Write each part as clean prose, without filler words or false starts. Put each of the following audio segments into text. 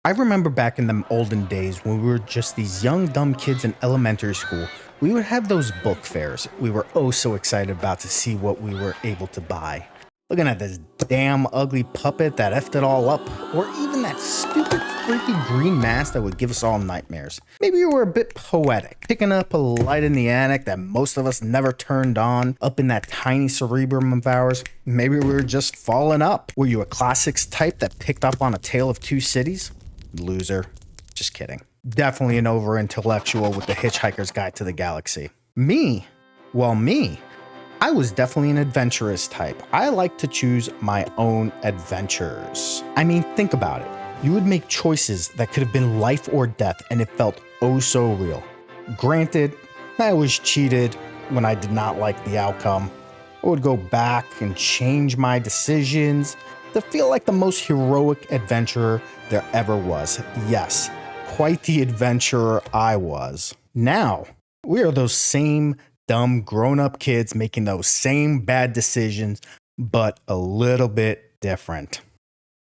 I remember back in the olden days when we were just these young, dumb kids in elementary school, we would have those book fairs. We were oh so excited about to see what we were able to buy. Looking at this damn ugly puppet that effed it all up, or even that stupid freaky green mask that would give us all nightmares. Maybe you were a bit poetic, picking up a light in the attic that most of us never turned on, up in that tiny cerebrum of ours. Maybe we were just falling up. Were you a classics type that picked up on A Tale of Two Cities? Loser. Just kidding. Definitely an over intellectual with the Hitchhiker's Guide to the Galaxy. Me? Well, me. I was definitely an adventurous type. I like to choose my own adventures. I mean, think about it. You would make choices that could have been life or death, and it felt oh so real. Granted, I was cheated when I did not like the outcome. I would go back and change my decisions to feel like the most heroic adventurer there ever was. Yes, quite the adventurer I was. Now, we are those same dumb grown-up kids making those same bad decisions, but a little bit different.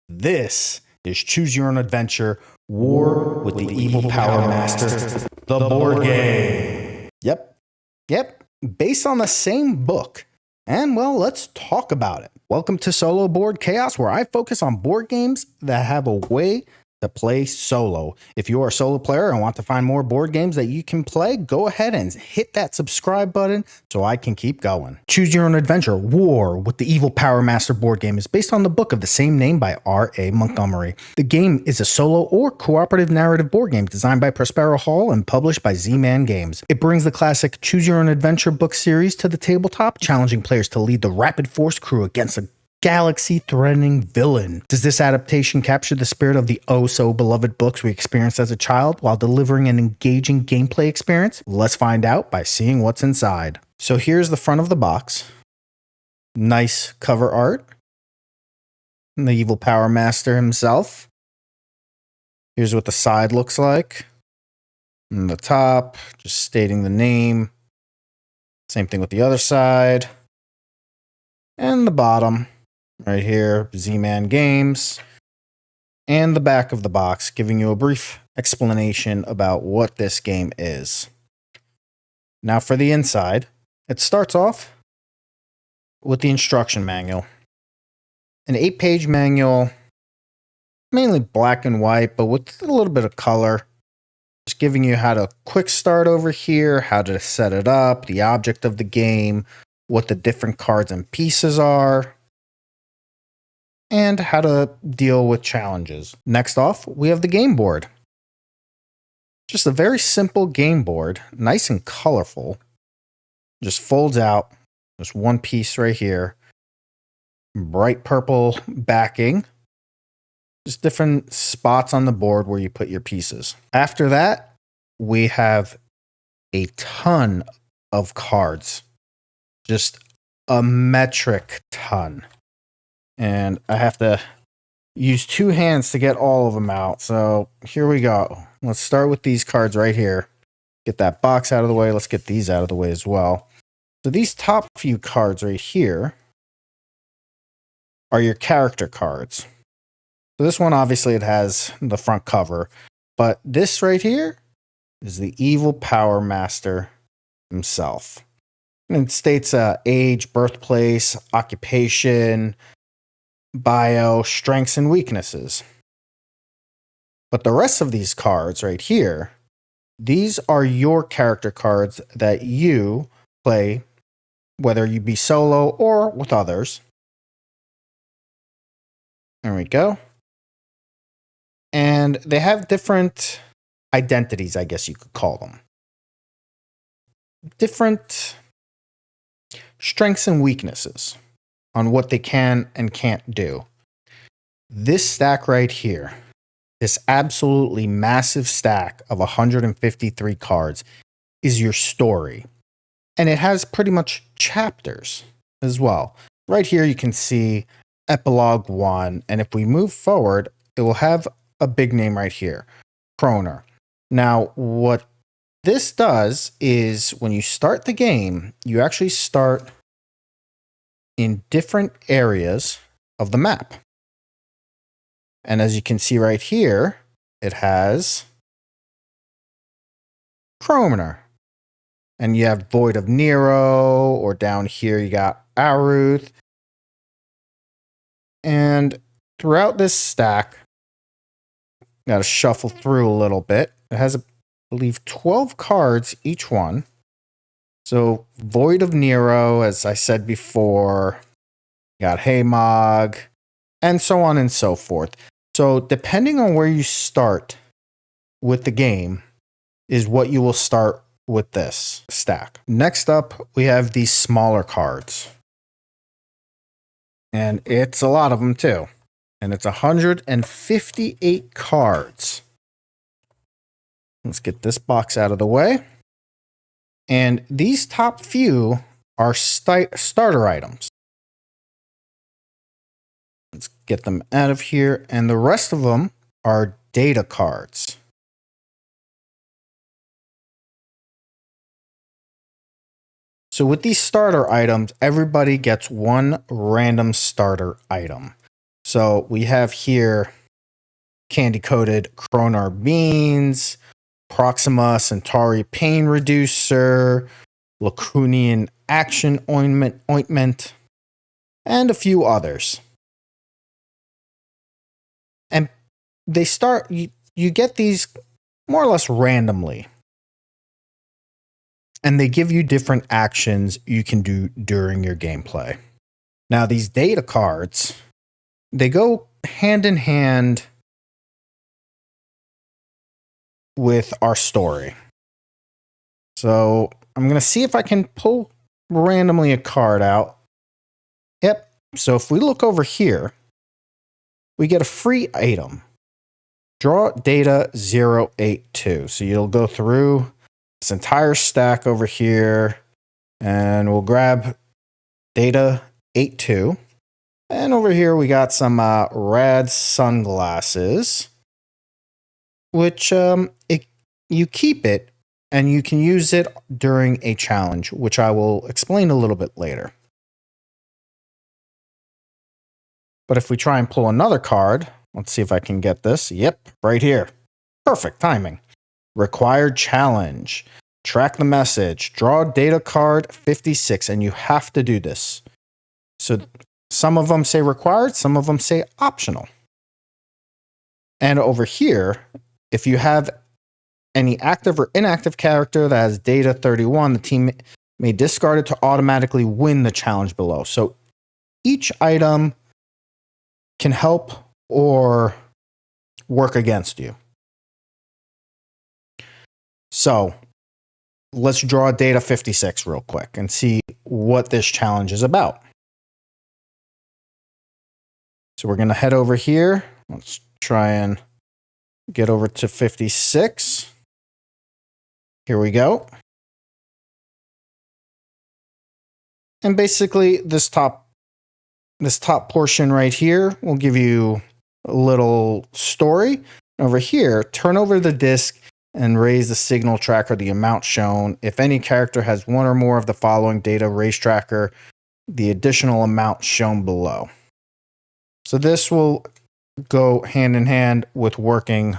This is Choose Your Own Adventure, War with the Evil Power Master, the board game. Yep, based on the same book. And well, let's talk about it. Welcome to Solo Board Chaos, where I focus on board games that have a way to play solo. If you are a solo player and want to find more board games that you can play, go ahead and hit that subscribe button so I can keep going. Choose Your Own Adventure, War with the Evil Power Master board game is based on the book of the same name by R.A. Montgomery. The game is a solo or cooperative narrative board game designed by Prospero Hall and published by Z-Man Games. It brings the classic Choose Your Own Adventure book series to the tabletop, challenging players to lead the rapid force crew against a galaxy-threatening villain. Does this adaptation capture the spirit of the oh-so-beloved books we experienced as a child while delivering an engaging gameplay experience? Let's find out by seeing what's inside. So here's the front of the box. Nice cover art. And the Evil Power Master himself. Here's what the side looks like. And the top, just stating the name. Same thing with the other side. And the bottom. Right here, Z-Man Games, and the back of the box, giving you a brief explanation about what this game is. Now for the inside, it starts off with the instruction manual. An 8-page manual, mainly black and white, but with a little bit of color. Just giving you how to quick start over here, how to set it up, the object of the game, what the different cards and pieces are, and how to deal with challenges. Next off, we have the game board. Just a very simple game board, nice and colorful. Just folds out. There's one piece right here. Bright purple backing. Just different spots on the board where you put your pieces. After that, we have a ton of cards. Just a metric ton. And I have to use two hands to get all of them out. So here we go. Let's start with these cards right here. Get that box out of the way. Let's get these out of the way as well. So these top few cards right here are your character cards. So this one, obviously, it has the front cover. But this right here is the Evil Power Master himself. And it states age, birthplace, occupation, bio, strengths, and weaknesses. But the rest of these cards right here, these are your character cards that you play, whether you be solo or with others. There we go. And they have different identities, I guess you could call them. Different strengths and weaknesses on what they can and can't do. This stack right here, this absolutely massive stack of 153 cards, is your story. And it has pretty much chapters as well. Right here you can see Epilogue 1, and if we move forward, it will have a big name right here, Kroner. Now, what this does is when you start the game, you actually start in different areas of the map. And as you can see right here, it has Cromer. And you have Void of Nero, or down here you got Aruth. And throughout this stack, got to shuffle through a little bit. It has, I believe, 12 cards each one. So Void of Nero, as I said before, got Haymog, and so on and so forth. So depending on where you start with the game is what you will start with this stack. Next up, we have these smaller cards. And it's a lot of them too. And it's 158 cards. Let's get this box out of the way. And these top few are starter items. Let's get them out of here. And the rest of them are data cards. So with these starter items, everybody gets one random starter item. So we have here candy-coated Kronar Beans, Proxima Centauri Pain Reducer, Lacunian Action Ointment, and a few others. And they start, you get these more or less randomly. And they give you different actions you can do during your gameplay. Now, these data cards, they go hand in hand with our story. So I'm going to see if I can pull randomly a card out. Yep. So if we look over here, we get a free item. Draw data 082. So you'll go through this entire stack over here, and we'll grab data 82. And over here we got some rad sunglasses, which you keep it and you can use it during a challenge, which I will explain a little bit later. But if we try and pull another card, let's see if I can get this. Yep, right here. Perfect timing. Required challenge. Track the message. Draw data card 56, and you have to do this. So some of them say required, some of them say optional. And over here, if you have any active or inactive character that has data 31, the team may discard it to automatically win the challenge below. So each item can help or work against you. So let's draw data 56 real quick and see what this challenge is about. So we're going to head over here. Let's try and get over to 56. Here we go. And basically this top portion right here will give you a little story. Over here, turn over the disc and raise the signal tracker, the amount shown. If any character has one or more of the following data, raise tracker, the additional amount shown below. So this will go hand in hand with working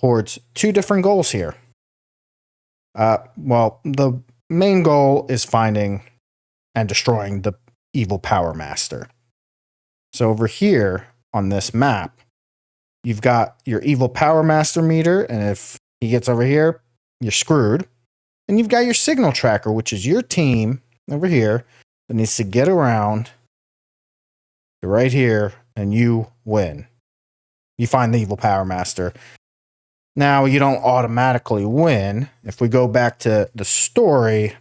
towards two different goals here. Well, the main goal is finding and destroying the evil Power Master. So over here on this map, you've got your evil Power Master meter, and if he gets over here, you're screwed. And you've got your signal tracker, which is your team over here that needs to get around to right here, and you win. You find the evil Power Master. Now, you don't automatically win. If we go back to the story,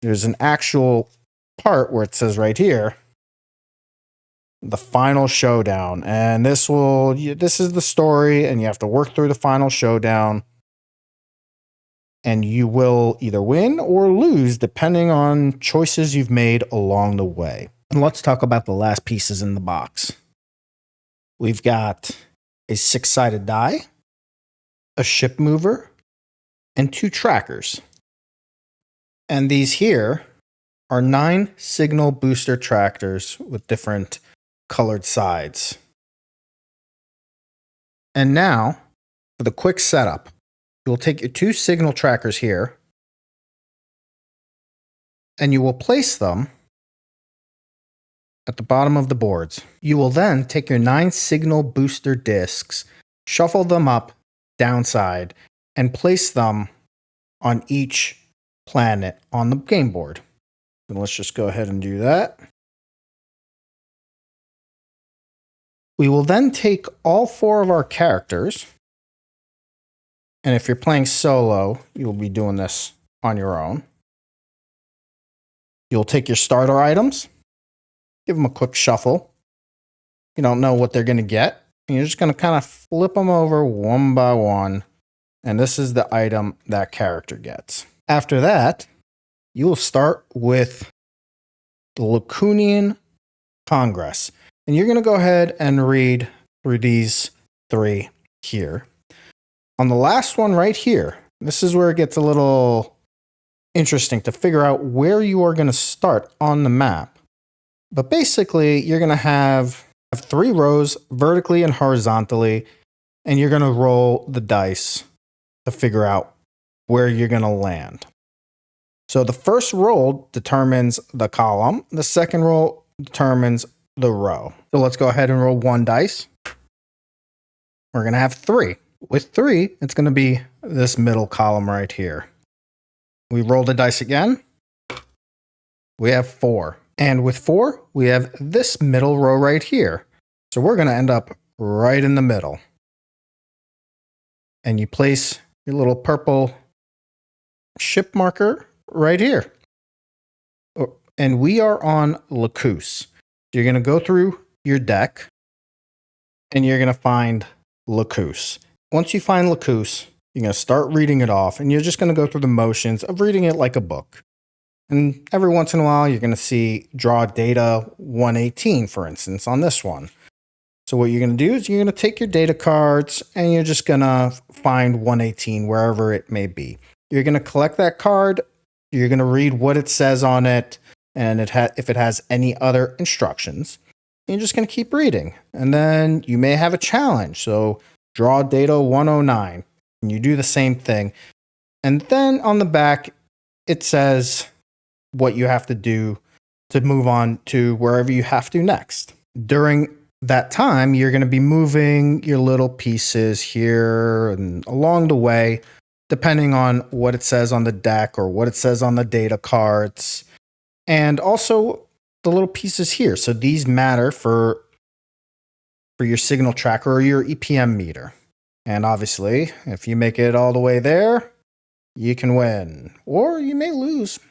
there's an actual part where it says right here, the final showdown. And this is the story, and you have to work through the final showdown. And you will either win or lose depending on choices you've made along the way. And let's talk about the last pieces in the box. We've got a 6-sided die, a ship mover, and 2 trackers. And these here are 9 signal booster tractors with different colored sides. And now, for the quick setup, you will take your 2 signal trackers here, and you will place them at the bottom of the boards. You will then take your 9 signal booster discs, shuffle them up downside, and place them on each planet on the game board. So let's just go ahead and do that. We will then take all 4 of our characters, and if you're playing solo, you'll be doing this on your own. You'll take your starter items, give them a quick shuffle. You don't know what they're going to get, and you're just going to kind of flip them over one by one, and this is the item that character gets. After that, you will start with the Lacunian Congress. And you're going to go ahead and read through these 3 here. On the last one right here, this is where it gets a little interesting to figure out where you are going to start on the map. But basically, you're going to have 3 rows vertically and horizontally, and you're going to roll the dice to figure out where you're going to land. So the first roll determines the column. The second roll determines the row. So let's go ahead and roll 1 dice. We're going to have 3. With 3, it's going to be this middle column right here. We roll the dice again. We have 4. And with 4, we have this middle row right here. So we're going to end up right in the middle. And you place your little purple ship marker right here. And we are on Lacus. You're going to go through your deck, and you're going to find Lacus. Once you find Lacus, you're going to start reading it off, and you're just going to go through the motions of reading it like a book. And every once in a while, you're going to see draw data 118, for instance, on this one. So what you're going to do is you're going to take your data cards, and you're just going to find 118 wherever it may be. You're going to collect that card. You're going to read what it says on it, and if it has any other instructions. You're just going to keep reading. And then you may have a challenge. So draw data 109, and you do the same thing. And then on the back, it says what you have to do to move on to wherever you have to next. During that time, you're going to be moving your little pieces here and along the way, depending on what it says on the deck or what it says on the data cards. And also the little pieces here. So these matter for your signal tracker or your EPM meter. And obviously, if you make it all the way there, you can win. Or you may lose.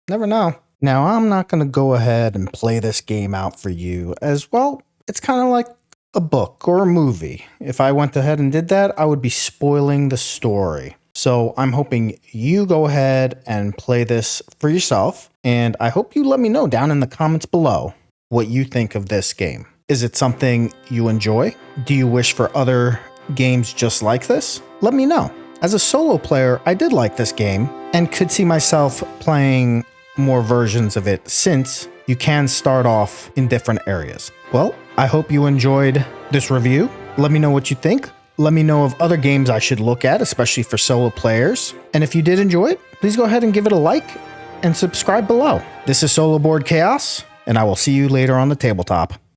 Never know. Now, I'm not going to go ahead and play this game out for you as well. It's kind of like a book or a movie. If I went ahead and did that, I would be spoiling the story. So I'm hoping you go ahead and play this for yourself. And I hope you let me know down in the comments below what you think of this game. Is it something you enjoy? Do you wish for other games just like this? Let me know. As a solo player, I did like this game and could see myself playing more versions of it since you can start off in different areas. Well, I hope you enjoyed this review. Let me know what you think. Let me know of other games I should look at, especially for solo players. And if you did enjoy it, please go ahead and give it a like and subscribe below. This is Solo Board Chaos, and I will see you later on the tabletop.